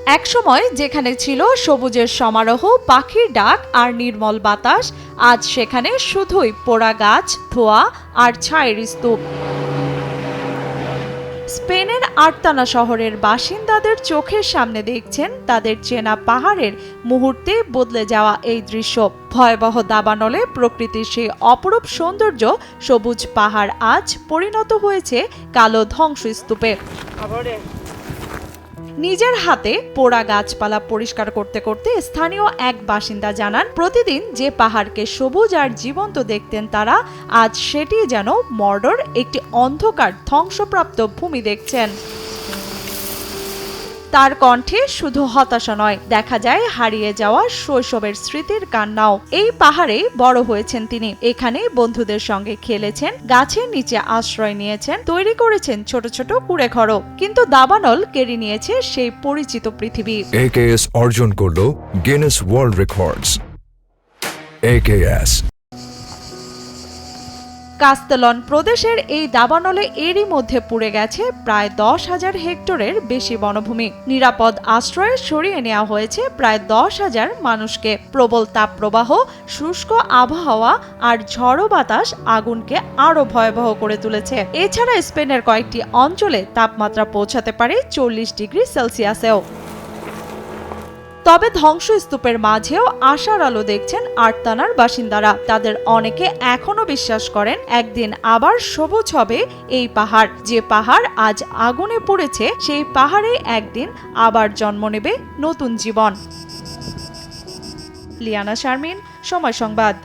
একসময় যেখানে ছিল সবুজের সমারোহ, পাখির ডাক আর নির্মল বাতাস, আজ সেখানে শুধুই পোড়া গাছ, ধোঁয়া আর ছায়ের স্তূপ। স্পেনের আর্তানা শহরের বাসিন্দাদের চোখের সামনে দেখছেন তাদের চেনা পাহাড়ের মুহূর্তে বদলে যাওয়া এই দৃশ্য। ভয়াবহ দাবানলে প্রকৃতির সেই অপরূপ সৌন্দর্য, সবুজ পাহাড় আজ পরিণত হয়েছে কালো ধ্বংসস্তূপে। নিজের হাতে পোড়া গাছপালা পরিষ্কার করতে করতে স্থানীয় এক বাসিন্দা জানান, প্রতিদিন যে পাহাড়কে সবুজ আর জীবন্ত দেখতেন তারা, আজ সেটি যেন মর্ডর একটি অন্ধকার ধ্বংসপ্রাপ্ত ভূমি দেখছেন। তার কণ্ঠে শুধু হতাশা নয়, দেখা যায় হারিয়ে যাওয়া শৈশবের স্মৃতির কান্নাও। এই পাহাড়ে বড় হয়েছেন তিনি, এখানে বন্ধুদের সঙ্গে খেলেছেন, গাছের নিচে আশ্রয় নিয়েছেন, তৈরি করেছেন ছোট ছোট কুঁড়েঘরও। কিন্তু দাবানল কেড়ে নিয়েছে সেই পরিচিত পৃথিবী। AKS অর্জন করলো গিনেস ওয়ার্ল্ড রেকর্ডস। AKS কাস্তেলন প্রদেশের এই দাবানলে এরই মধ্যে পুড়ে গেছে প্রায় 10,000 হেক্টরের বেশি বনভূমি। নিরাপদ আশ্রয়ে সরিয়ে নেওয়া হয়েছে প্রায় 10,000 মানুষকে। প্রবল তাপপ্রবাহ, শুষ্ক আবহাওয়া আর ঝড়ো বাতাস আগুনকে আরো ভয়াবহ করে তুলেছে। এছাড়া স্পেনের কয়েকটি অঞ্চলে তাপমাত্রা পৌঁছাতে পারে 40 ডিগ্রি সেলসিয়াসেও। তবে ধ্বংসস্তূপের মাঝেও আশার আলো দেখছেন আর্তানার বাসিন্দারা। তাদের অনেকে এখনো বিশ্বাস করেন একদিন আবার সবুজ হবে এই পাহাড়। যে পাহাড় আজ আগুনে পড়েছে, সেই পাহাড়ে একদিন আবার জন্ম নেবে নতুন জীবন। লিয়ানা শারমিন, সময় সংবাদ।